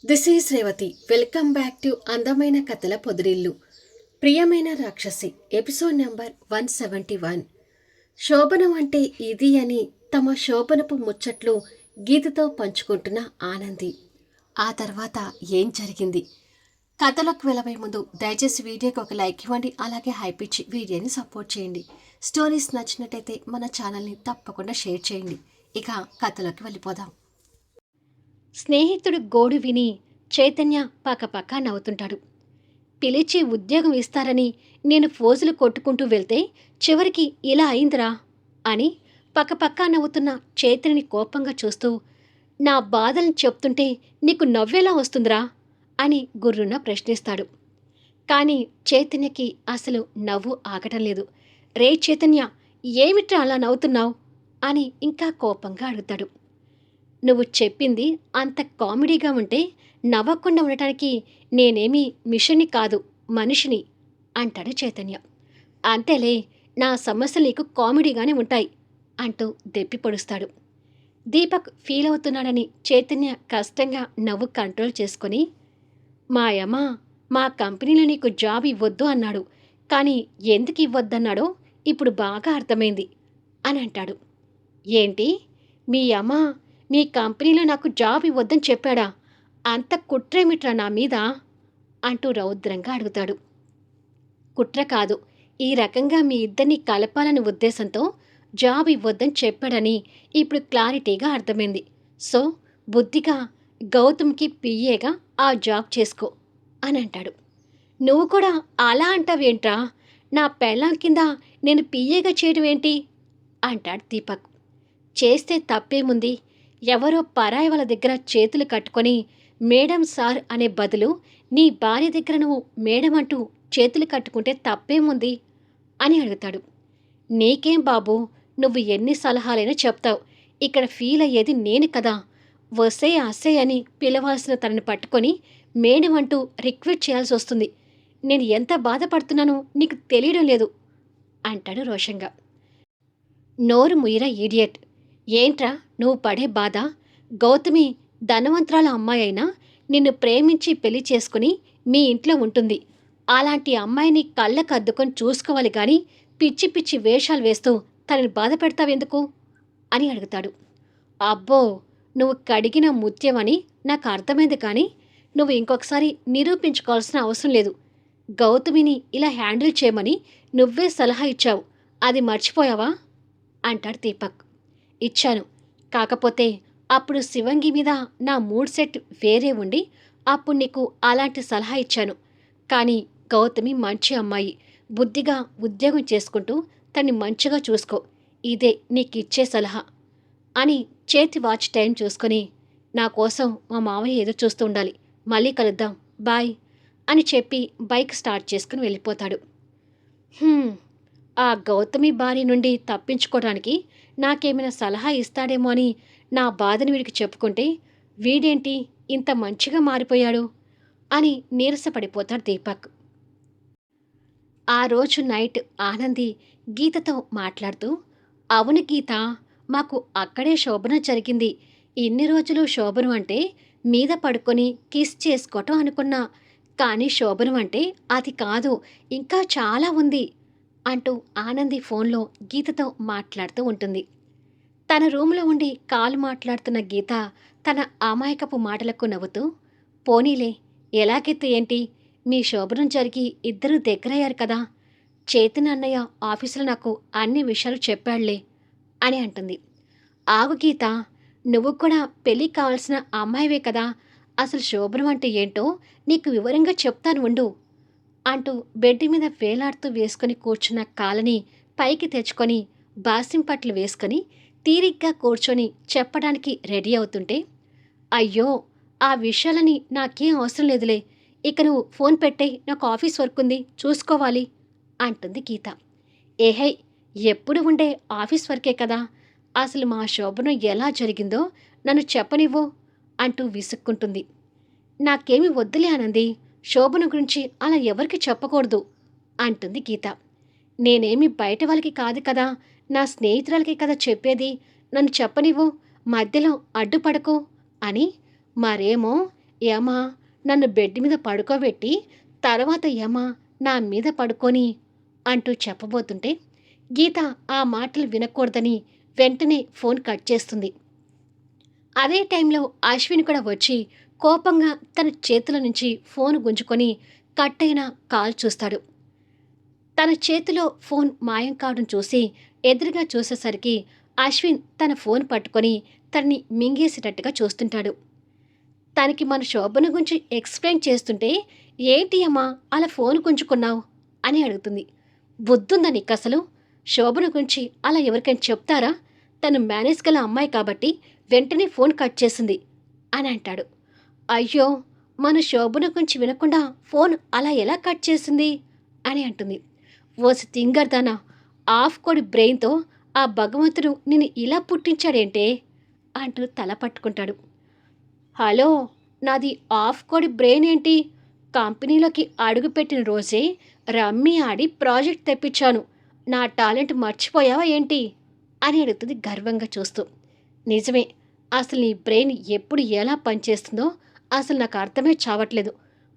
This is Revathi. Welcome back to అందమైన కథల పొదిరిల్లు. ప్రియమైన రాక్షసి ఎపిసోడ్ నెంబర్ 171. శోభనం అంటే ఇది అని తమ శోభనపు ముచ్చట్లు గీతతో పంచుకుంటున్న ఆనంది. ఆ తర్వాత ఏం జరిగింది? కథలోకి వెళ్ళబోయే ముందు దయచేసి వీడియోకి ఒక లైక్ ఇవ్వండి, అలాగే హైప్ ఇచ్చి వీడియోని సపోర్ట్ చేయండి. స్టోరీస్ నచ్చినట్టయితే మన ఛానల్ని తప్పకుండా షేర్ చేయండి. ఇక కథలోకి వెళ్ళిపోదాం. స్నేహితుడు గోడు విని చైతన్య పక్కపక్క నవ్వుతుంటాడు. పిలిచి ఉద్యోగం ఇస్తారని నేను ఫోజులు కొట్టుకుంటూ వెళ్తే చివరికి ఇలా అయిందిరా అని పక్కపక్క నవ్వుతున్న చైతన్యని కోపంగా చూస్తూ, నా బాధలను చెప్తుంటే నీకు నవ్వేలా వస్తుందిరా అని గుర్రున ప్రశ్నిస్తాడు. కానీ చైతన్యకి అసలు నవ్వు ఆగటం లేదు. రే చైతన్య, ఏమిట్రా అలా నవ్వుతున్నావు అని ఇంకా కోపంగా అడుగుతాడు. నువ్వు చెప్పింది అంత కామెడీగా ఉంటే నవ్వకుండా ఉండటానికి నేనేమీ మిషన్ని కాదు, మనిషిని అంటాడు చైతన్య. అంతేలే, నా సమస్యలు నీకు కామెడీగానే ఉంటాయి అంటూ దెప్పి పొడుస్తాడు. దీపక్ ఫీల్ అవుతున్నాడని చైతన్య కష్టంగా నవ్వు కంట్రోల్ చేసుకొని, మా యమ్మ మా కంపెనీలో నీకు జాబ్ ఇవ్వొద్దు అన్నాడు, కానీ ఎందుకు ఇవ్వద్దన్నాడో ఇప్పుడు బాగా అర్థమైంది అని అంటాడు. ఏంటి, మీ అమ్మ మీ కంపెనీలో నాకు జాబ్ ఇవ్వద్దని చెప్పాడా? అంత కుట్రేమిట్రా నా మీద అంటూ రౌద్రంగా అడుగుతాడు. కుట్ర కాదు, ఈ రకంగా మీ ఇద్దరిని కలపాలని ఉద్దేశంతో జాబ్ ఇవ్వద్దని చెప్పాడని ఇప్పుడు క్లారిటీగా అర్థమైంది. సో బుద్ధిగా గౌతమ్కి పిఏగా ఆ జాబ్ చేసుకో అని అంటాడు. నువ్వు కూడా అలా అంటావేంట్రా? నా పెళ్ళాం కింద నేను పిఏగా చేయడం ఏంటి అంటాడు దీపక్. చేస్తే తప్పేముంది? ఎవరో పరాయి వాళ్ళ దగ్గర చేతులు కట్టుకొని మేడం సార్ అనే బదులు నీ భార్య దగ్గర నువ్వు మేడం అంటూ చేతులు కట్టుకుంటే తప్పేముంది అని అడుగుతాడు. నీకేం బాబు, నువ్వు ఎన్ని సలహాలైనా చెప్తావు, ఇక్కడ ఫీల్ అయ్యేది నేను కదా. వసే అసే అని పిలవాల్సిన తనని పట్టుకొని మేడం అంటూ రిక్వెస్ట్ చేయాల్సి వస్తుంది. నేను ఎంత బాధపడుతున్నానో నీకు తెలియడం లేదు అంటాడు రోషంగా. నోరు ముయిరా ఈడియట్. ఏంట్రా నువ్వు పడే బాధ? గౌతమి ధనవంతరాల అమ్మాయి అయినా నిన్ను ప్రేమించి పెళ్లి చేసుకుని మీ ఇంట్లో ఉంటుంది. అలాంటి అమ్మాయిని కళ్ళకు అద్దుకొని చూసుకోవాలి కానీ పిచ్చి పిచ్చి వేషాలు వేస్తూ తనని బాధ పెడతావెందుకు అని అడుగుతాడు. అబ్బో, నువ్వు కడిగిన ముత్యమని నాకు అర్థమైంది, కానీ నువ్వు ఇంకొకసారి నిరూపించుకోవాల్సిన అవసరం లేదు. గౌతమిని ఇలా హ్యాండిల్ చేయమని నువ్వే సలహా ఇచ్చావు, అది మర్చిపోయావా అంటాడు దీపక్. ఇచ్చాను, కాకపోతే అప్పుడు శివంగి మీద నా మూడ్ సెట్ వేరే ఉండి అప్పుడు నీకు అలాంటి సలహా ఇచ్చాను. కానీ గౌతమి మంచి అమ్మాయి, బుద్ధిగా ఉద్యోగం చేసుకుంటూ తన్ని మంచిగా చూసుకో, ఇదే నీకిచ్చే సలహా అని చేతి వాచ్ టైం చూసుకొని, నా కోసం మా మావయ్య ఎదురు చూస్తూ ఉండాలి, మళ్ళీ కలుద్దాం, బాయ్ అని చెప్పి బైక్ స్టార్ట్ చేసుకుని వెళ్ళిపోతాడు. ఆ గౌతమి భార్య నుండి తప్పించుకోవడానికి నాకేమైనా సలహా ఇస్తాడేమో అని నా బాధను వీడికి చెప్పుకుంటే వీడేంటి ఇంత మంచిగా మారిపోయాడు అని నీరసపడిపోతాడు దీపక్. ఆ రోజు నైట్ ఆనంది గీతతో మాట్లాడుతూ, అవును గీత, మాకు అక్కడే శోభనం జరిగింది. ఇన్ని రోజులు శోభనం అంటే మీద పడుకొని కిస్ చేసుకోవటం అనుకున్నా, కానీ శోభనం అంటే అది కాదు, ఇంకా చాలా ఉంది అంటూ ఆనంది ఫోన్లో గీతతో మాట్లాడుతూ ఉంటుంది. తన రూమ్లో ఉండి కాలు మాట్లాడుతున్న గీత తన అమాయకపు మాటలకు నవ్వుతూ, పోనీలే, ఎలాగైతే ఏంటి, మీ శోభనం జరిగి ఇద్దరూ దగ్గరయ్యారు కదా, చైతన్య అన్నయ్య ఆఫీసులో నాకు అన్ని విషయాలు చెప్పాడులే అని అంటుంది. ఆగు గీత, నువ్వు కూడా పెళ్ళి కావాల్సిన అమ్మాయివే కదా, అసలు శోభనం అంటే ఏంటో నీకు వివరంగా చెప్తాను ఉండు అంటూ బెడ్ మీద వేలాడుతూ వేసుకుని కూర్చున్న కాలని పైకి తెచ్చుకొని బాసింపట్లు వేసుకొని తీరిగ్గా కూర్చొని చెప్పడానికి రెడీ అవుతుంటే, అయ్యో, ఆ విషయాలని నాకేం అవసరం లేదులే, ఇక నువ్వు ఫోన్ పెట్టే, నాకు ఆఫీస్ వర్క్ ఉంది, చూసుకోవాలి అంటుంది గీత. ఏహై, ఎప్పుడు ఉండే ఆఫీస్ వర్కే కదా, అసలు మా శోభనం ఎలా జరిగిందో నన్ను చెప్పనివ్వు అంటూ విసుక్కుంటుంది. నాకేమి వద్దులే ఆనంది, శోభన గురించి అలా ఎవరికి చెప్పకూడదు అంటుంది గీత. నేనేమి బయట వాళ్ళకి కాదు కదా, నా స్నేహితురాలకి కదా చెప్పేది, నన్ను చెప్పనివ్వు, మధ్యలో అడ్డుపడకు అని. మరేమో ఏమా నన్ను బెడ్ మీద పడుకోబెట్టి తర్వాత ఏమా నా మీద పడుకొని అంటూ చెప్పబోతుంటే గీత ఆ మాటలు వినకూడదని వెంటనే ఫోన్ కట్ చేస్తుంది. అదే టైంలో అశ్విన్ కూడా వచ్చి కోపంగా తన చేతుల నుంచి ఫోన్ గుంజుకొని కట్ అయిన కాల్ చూస్తాడు. తన చేతిలో ఫోన్ మాయం కావడం చూసి ఎదురుగా చూసేసరికి అశ్విన్ తన ఫోన్ పట్టుకొని తనని మింగేసేటట్టుగా చూస్తుంటాడు. తనకి మన శోభన గురించి ఎక్స్ప్లెయిన్ చేస్తుంటే ఏంటి అమ్మా అలా ఫోన్ గుంజుకున్నావు అని అడుగుతుంది. బుద్ధుందా నీకు అసలు? శోభన గురించి అలా ఎవరికైనా చెప్తారా? తను మేనేజ్ గల అమ్మాయి కాబట్టి వెంటనే ఫోన్ కట్ చేసింది అని అంటాడు. అయ్యో, మన శోభన గురించి వినకుండా ఫోన్ అలా ఎలా కట్ చేసింది అని అంటుంది. ఓసి తింగర్దానా, ఆఫ్ కోడి బ్రెయిన్తో ఆ భగవంతుడు నిన్ను ఇలా పుట్టించాడేంటే అంటూ తల పట్టుకుంటాడు. హలో, నాది ఆఫ్ కోడి బ్రెయిన్ ఏంటి? కంపెనీలోకి అడుగుపెట్టిన రోజే రమ్మీ ఆడి ప్రాజెక్ట్ తెప్పించాను. నా టాలెంట్ మర్చిపోయావా ఏంటి అని అడుగుతుంది గర్వంగా చూస్తూ. నిజమే, అసలు నీ బ్రెయిన్ ఎప్పుడు ఎలా పనిచేస్తుందో అసలు నాకు అర్థమే చావట్లేదు.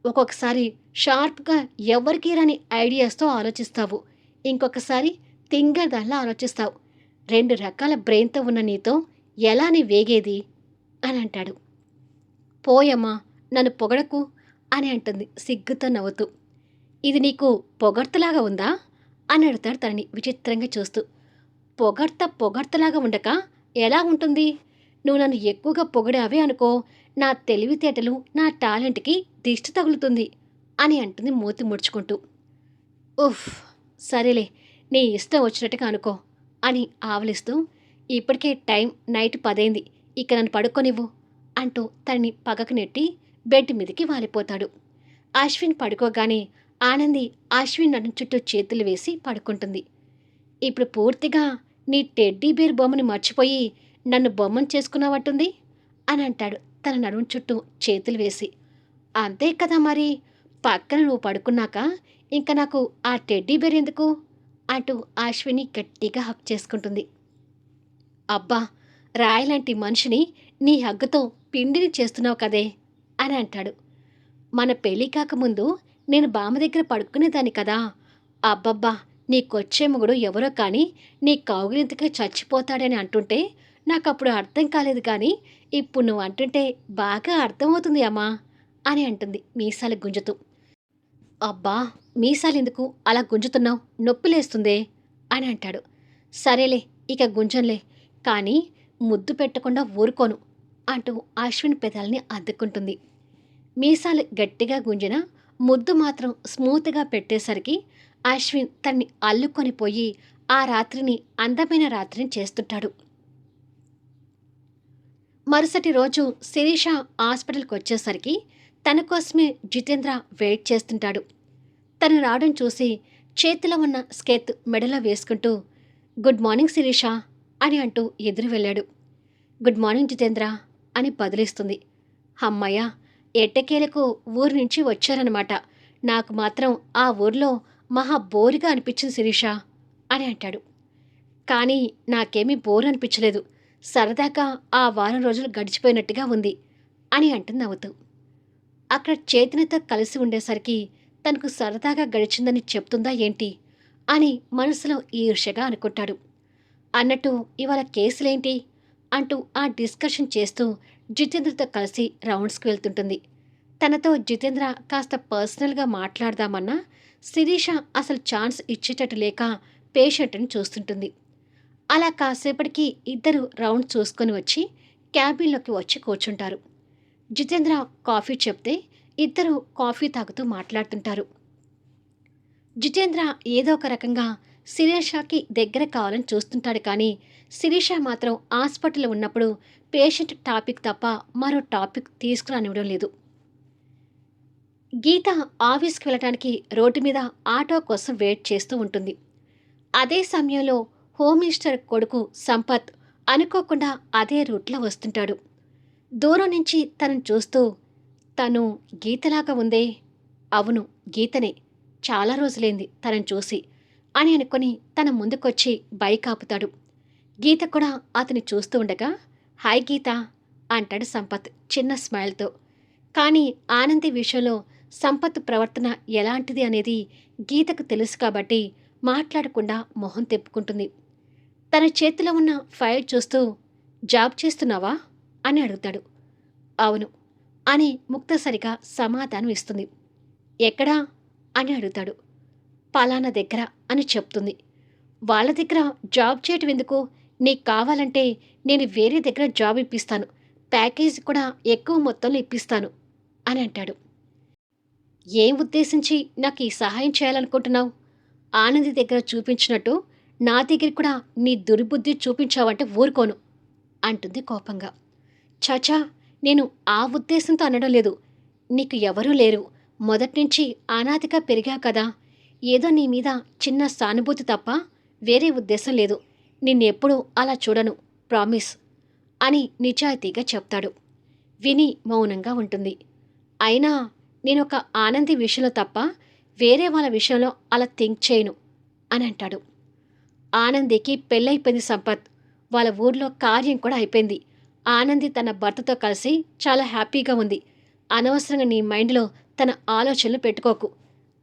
ఒక్కొక్కసారి షార్ప్గా ఎవరికి రాని ఐడియాస్తో ఆలోచిస్తావు, ఇంకొకసారి తింగర్దాల్లా ఆలోచిస్తావు. 2 రకాల బ్రెయిన్తో ఉన్న నీతో ఎలా నీ వేగేది అని అంటాడు. పోయమ్మా, నన్ను పొగడకు అని అంటుంది సిగ్గుతో నవ్వుతూ. ఇది నీకు పొగడ్తలాగా ఉందా అని అడుగుతాడు తనని విచిత్రంగా చూస్తూ. పొగడ్తలాగా ఉండక ఎలా ఉంటుంది? నువ్వు నన్ను ఎక్కువగా పొగిడావే అనుకో, నా తెలివితేటలు నా టాలెంట్కి దిష్టి తగులుతుంది అని అంటుంది మూతి ముడుచుకుంటూ. ఉఫ్, సరేలే, నీ ఇష్టం వచ్చినట్టుగా అనుకో అని ఆవలిస్తూ. ఇప్పటికే టైం నైట్ 10 అయింది, ఇక నన్ను పడుకోనివ్వు అంటూ తనని పగకు నెట్టి బెడ్ మీదకి వాలిపోతాడు. అశ్విన్ పడుకోగానే ఆనంది అశ్విన్ నడుం చుట్టూ చేతులు వేసి పడుకుంటుంది. ఇప్పుడు పూర్తిగా నీ టెడ్డీ బేర్ బొమ్మని మర్చిపోయి నన్ను బొమ్మను చేసుకున్నావట్టుంది అని అంటాడు తన నడుం చుట్టూ చేతులు వేసి. అంతే కదా మరి, పక్కన నువ్వు పడుకున్నాక ఇంకా నాకు ఆ టెడ్డీ బేర్ ఎందుకు అంటూ అశ్విని గట్టిగా హక్ చేసుకుంటుంది. అబ్బా, రాయలాంటి మనిషిని నీ హగ్గుతో పిండిని చేస్తున్నావు కదే అని అంటాడు. మన పెళ్ళి కాకముందు నేను బామ్మ దగ్గర పడుకునేదాన్ని కదా. అబ్బబ్బా, నీకొచ్చే మొగుడు ఎవరో కానీ నీ కౌగిలింతకి చచ్చిపోతాడని అంటుంటే నాకప్పుడు అర్థం కాలేదు, కానీ ఇప్పుడు నువ్వు అంటుంటే బాగా అర్థమవుతుంది అమ్మా అని అంటుంది మీసాలు గుంజుతూ. అబ్బా, మీసాలెందుకు అలా గుంజుతున్నావు, నొప్పిలేస్తుందే అని అంటాడు. సరేలే, ఇక గుంజంలే, కానీ ముద్దు పెట్టకుండా ఊరుకోను అంటూ అశ్విన్ పెదాల్ని అద్దుకుంటుంది. మీసాలు గట్టిగా గుంజిన ముద్దు మాత్రం స్మూత్గా పెట్టేసరికి అశ్విన్ తన్ని అల్లుకొని పోయి ఆ రాత్రిని అందమైన రాత్రిని చేస్తుంటాడు. మరుసటి రోజు శిరీష హాస్పిటల్కి వచ్చేసరికి తన కోసమే జితేంద్ర వెయిట్ చేస్తుంటాడు. తను రావడం చూసి చేతిలో ఉన్న స్కెత్ మెడలో వేసుకుంటూ గుడ్ మార్నింగ్ శిరీష అని అంటూ ఎదురు వెళ్ళాడు. గుడ్ మార్నింగ్ జితేంద్ర అని బదిలిస్తుంది. అమ్మయ్య, ఎట్టకేలకు ఊరి నుంచి వచ్చారనమాట. నాకు మాత్రం ఆ ఊర్లో మహా బోరుగా అనిపించింది శిరీష అని అంటాడు. కానీ నాకేమీ బోరు అనిపించలేదు, సరదాగా ఆ వారం రోజులు గడిచిపోయినట్టుగా ఉంది అని అంటుంది నవ్వుతూ. అక్కడ చేతనతో కలిసి ఉండేసరికి తనకు సరదాగా గడిచిందని చెప్తుందా ఏంటి అని మనసులో ఈర్ష్యగా అనుకుంటాడు. అన్నట్టు ఇవాళ కేసులేంటి అంటూ ఆ డిస్కషన్ చేస్తూ జితేంద్రతో కలిసి రౌండ్స్కి వెళ్తుంటుంది. తనతో జితేంద్ర కాస్త పర్సనల్గా మాట్లాడదామన్నా శిరీష అసలు ఛాన్స్ ఇచ్చేటట్టు లేక పేషెంట్ని చూస్తుంటుంది. అలా కాసేపటికి ఇద్దరు రౌండ్ చూసుకొని వచ్చి క్యాబిన్లోకి వచ్చి కూర్చుంటారు. జితేంద్ర కాఫీ చెప్తే ఇద్దరు కాఫీ తాగుతూ మాట్లాడుతుంటారు. జితేంద్ర ఏదో ఒక రకంగా శిరీషకి దగ్గర కావాలని చూస్తుంటాడు, కానీ శిరీష మాత్రం హాస్పిటల్లో ఉన్నప్పుడు పేషెంట్ టాపిక్ తప్ప మరో టాపిక్ తీసుకురానివ్వడం లేదు. గీత ఆఫీస్కి వెళ్ళటానికి రోడ్డు మీద ఆటో కోసం వెయిట్ చేస్తూ ఉంటుంది. అదే సమయంలో హోమ్ మినిస్టర్ కొడుకు సంపత్ అనుకోకుండా అదే రూట్లో వస్తుంటాడు. దూరం నుంచి తనను చూస్తూ, తను గీతలాగా ఉందే, అవును గీతనే, చాలా రోజులైంది తనను చూసి అని అనుకుని తన ముందుకొచ్చి బైక్ ఆపుతాడు. గీత కూడా అతన్ని చూస్తూ ఉండగా హాయ్ గీత అంటాడు సంపత్ చిన్న స్మైల్తో. కానీ ఆనంది విషయంలో సంపత్ ప్రవర్తన ఎలాంటిది అనేది గీతకు తెలుసు కాబట్టి మాట్లాడకుండా మొహం తిప్పుకుంటుంది. తన చేతిలో ఉన్న ఫైల్ చూస్తూ జాబ్ చేస్తున్నావా అని అడుగుతాడు. అవును అని ముక్తసరిగా సమాధానం ఇస్తుంది. ఎక్కడా అని అడుగుతాడు. పలానా దగ్గర అని చెప్తుంది. వాళ్ళ దగ్గర జాబ్ చేయటం ఎందుకు? నీకు కావాలంటే నేను వేరే దగ్గర జాబ్ ఇప్పిస్తాను, ప్యాకేజ్ కూడా ఎక్కువ మొత్తంలో ఇప్పిస్తాను అని అంటాడు. ఏం ఉద్దేశించి నాకు ఈ సహాయం చేయాలనుకుంటున్నావు? ఆనంది దగ్గర చూపించినట్టు నా దగ్గర కూడా నీ దుర్బుద్ధి చూపించావంటే ఊరుకోను అంటుంది కోపంగా. చాచా, నేను ఆ ఉద్దేశంతో అనడం లేదు. నీకు ఎవరూ లేరు, మొదట్నుంచి అనాథగా పెరిగా కదా, ఏదో నీ మీద చిన్న సానుభూతి తప్ప వేరే ఉద్దేశం లేదు. నిన్నెప్పుడూ అలా చూడను, ప్రామిస్ అని నిజాయితీగా చెప్తాడు. విని మౌనంగా ఉంటుంది. అయినా నేనొక ఆనంది విషయంలో తప్ప వేరే వాళ్ళ విషయంలో అలా థింక్ చేయను అని అంటాడు. ఆనందికి పెళ్ళైపోయింది సంపత్. వాళ్ళ ఊర్లో కార్యం కూడా అయిపోయింది. ఆనంది తన భర్తతో కలిసి చాలా హ్యాపీగా ఉంది. అనవసరంగా నీ మైండ్లో తన ఆలోచనలు పెట్టుకోకు.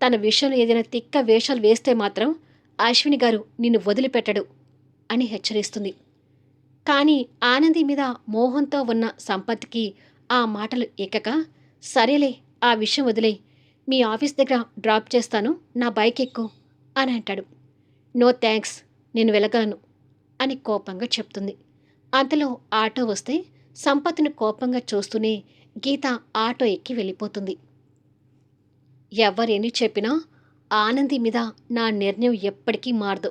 తన విషయంలో ఏదైనా తిక్క వేషాలు వేస్తే మాత్రం అశ్విని గారు నిన్ను వదిలిపెట్టడు అని హెచ్చరిస్తుంది. కానీ ఆనంది మీద మోహంతో ఉన్న సంపత్కి ఆ మాటలు ఎక్కక, సరేలే ఆ విషయం వదిలే, మీ ఆఫీస్ దగ్గర డ్రాప్ చేస్తాను, నా బైక్ ఎక్కు అని అంటాడు. నో థ్యాంక్స్, నేను వెళ్ళగలను అని కోపంగా చెప్తుంది. అంతలో ఆటో వస్తే సంపత్ను కోపంగా చూస్తూనే గీత ఆటో ఎక్కి వెళ్ళిపోతుంది. ఎవరేని చెప్పినా ఆనంది మీద నా నిర్ణయం ఎప్పటికీ మారదు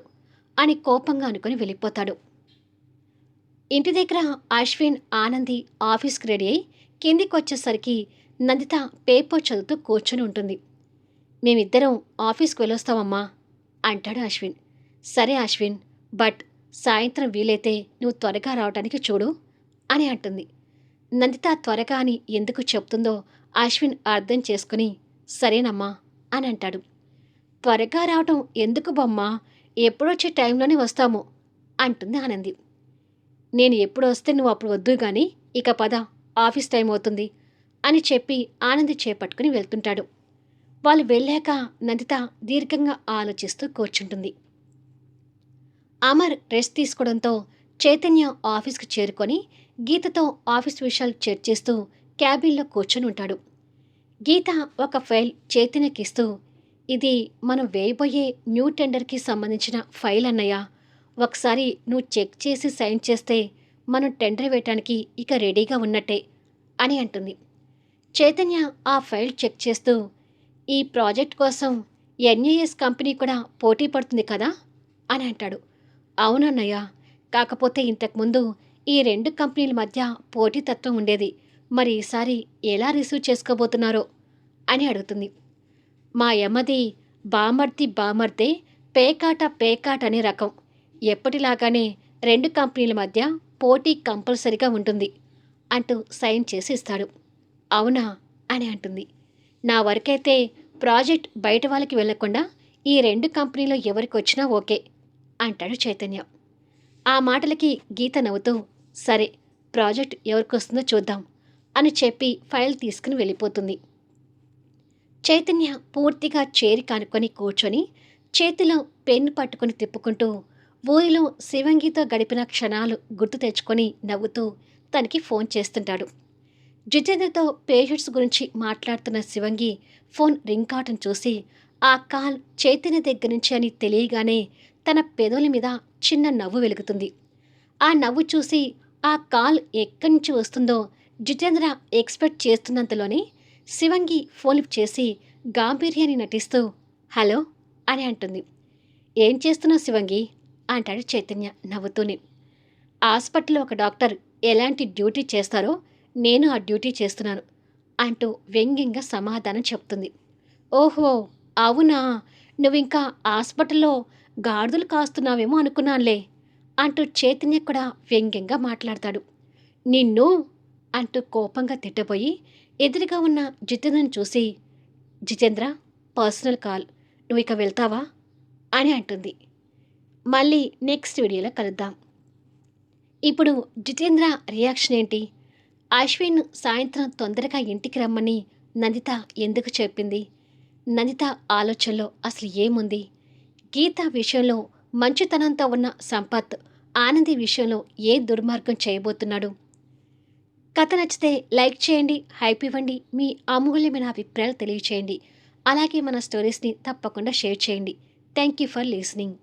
అని కోపంగా అనుకుని వెళ్ళిపోతాడు. ఇంటి దగ్గర అశ్విన్, ఆనంది ఆఫీస్కి రెడీ అయి కిందికి వచ్చేసరికి నందిత పేపర్ చదువుతూ కూర్చొని ఉంటుంది. మేమిద్దరం ఆఫీస్కి వెళ్ళొస్తామమ్మా అంటాడు అశ్విన్. సరే అశ్విన్, బట్ సాయంత్రం వీలైతే నువ్వు త్వరగా రావడానికి చూడు అని అంటుంది. నందిత త్వరగా అని ఎందుకు చెప్తుందో అశ్విన్ అర్థం చేసుకుని సరేనమ్మా అని అంటాడు. త్వరగా రావటం ఎందుకు బొమ్మా, ఎప్పుడొచ్చే టైంలోనే వస్తాము అంటుంది ఆనంది. నేను ఎప్పుడు వస్తే నువ్వు అప్పుడు వద్దు గాని, ఇక పద, ఆఫీస్ టైం అవుతుంది అని చెప్పి ఆనంది చేపట్టుకుని వెళ్తుంటాడు. వాళ్ళు వెళ్ళాక నందిత దీర్ఘంగా ఆలోచిస్తూ కూర్చుంటుంది. అమర్ రెస్ట్ తీసుకోవడంతో చైతన్య ఆఫీస్కి చేరుకొని గీతతో ఆఫీస్ విషయాలు చర్చిస్తూ క్యాబిన్లో కూర్చొని ఉంటాడు. గీత ఒక ఫైల్ చైతన్యకిస్తూ, ఇది మనం వేయబోయే న్యూ టెండర్కి సంబంధించిన ఫైల్ అన్నయ్య, ఒకసారి నువ్వు చెక్ చేసి సైన్ చేస్తే మనం టెండర్ వేయటానికి ఇక రెడీగా ఉన్నట్టే అని అంటుంది. చైతన్య ఆ ఫైల్ చెక్ చేస్తూ, ఈ ప్రాజెక్ట్ కోసం ఎన్ఏఎస్ కంపెనీ కూడా పోటీ పడుతుంది కదా అని అంటాడు. అవునన్నయ్య, కాకపోతే ఇంతకుముందు ఈ రెండు కంపెనీల మధ్య పోటీతత్వం ఉండేది, మరి ఈసారి ఎలా రిసీవ్ చేసుకోబోతున్నారో అని అడుగుతుంది. మా యమ్మది బామర్ది బామర్దే, పేకాట అనే రకం. ఎప్పటిలాగానే రెండు కంపెనీల మధ్య పోటీ కంపల్సరిగా ఉంటుంది అంటూ సైన్ చేసి ఇస్తాడు. అవునా అని అంటుంది. నా వరకైతే ప్రాజెక్ట్ బయట వాళ్ళకి వెళ్లకుండా ఈ రెండు కంపెనీలో ఎవరికి వచ్చినా ఓకే అంటాడు చైతన్య. ఆ మాటలకి గీత నవ్వుతూ, సరే, ప్రాజెక్ట్ ఎవరికొస్తుందో చూద్దాం అని చెప్పి ఫైల్ తీసుకుని వెళ్ళిపోతుంది. చైతన్య పూర్తిగా చేరి కానుకొని కూర్చొని చేతిలో పెన్ను పట్టుకొని తిప్పుకుంటూ ఊరిలో శివంగితో గడిపిన క్షణాలు గుర్తు తెచ్చుకొని నవ్వుతూ తనకి ఫోన్ చేస్తుంటాడు. జితేంద్రతో పేషెంట్స్ గురించి మాట్లాడుతున్న శివంగి ఫోన్ రింగ్ కావటం చూసి ఆ కాల్ చైతన్య దగ్గర నుంచి అని తెలియగానే తన పెదవుల మీద చిన్న నవ్వు వెలుగుతుంది. ఆ నవ్వు చూసి ఆ కాల్ ఎక్కడి నుంచి వస్తుందో జితేంద్ర ఎక్స్పెక్ట్ చేస్తున్నంతలోనే శివంగి ఫోన్ లిఫ్ట్ చేసి గాంభీర్యాన్ని నటిస్తూ హలో అని అంటుంది. ఏం చేస్తున్నావు శివంగి అంటాడు చైతన్య నవ్వుతూనే. హాస్పిటల్లో ఒక డాక్టర్ ఎలాంటి డ్యూటీ చేస్తారో నేను ఆ డ్యూటీ చేస్తున్నాను అంటూ వ్యంగ్యంగా సమాధానం చెప్తుంది. ఓహో అవునా, నువ్వింకా హాస్పిటల్లో గాడిదలు కాస్తున్నావేమో అనుకున్నానులే అంటూ చైతన్య కూడా వ్యంగ్యంగా మాట్లాడతాడు. నిన్ను అంటూ కోపంగా తిట్టబోయి ఎదురుగా ఉన్న జితేంద్రను చూసి, జితేంద్ర, పర్సనల్ కాల్, నువ్వు ఇక వెళ్తావా అని అంటుంది. మళ్ళీ నెక్స్ట్ వీడియోలో కలుద్దాం. ఇప్పుడు జితేంద్ర రియాక్షన్ ఏంటి, అశ్విన్ సాయంత్రం తొందరగా ఇంటికి రమ్మని నందిత ఎందుకు చెప్పింది? నందిత ఆలోచనలో అసలు ఏముంది? గీత విషయంలో మంచితనంతో ఉన్న సంపత్ ఆనంది విషయంలో ఏ దుర్మార్గం చేయబోతున్నాడు? కథ నచ్చితే లైక్ చేయండి, హైప్ ఇవ్వండి, మీ అమూల్యమైన అభిప్రాయాలు తెలియచేయండి. అలాగే మన స్టోరీస్ని తప్పకుండా షేర్ చేయండి. Thank you for listening.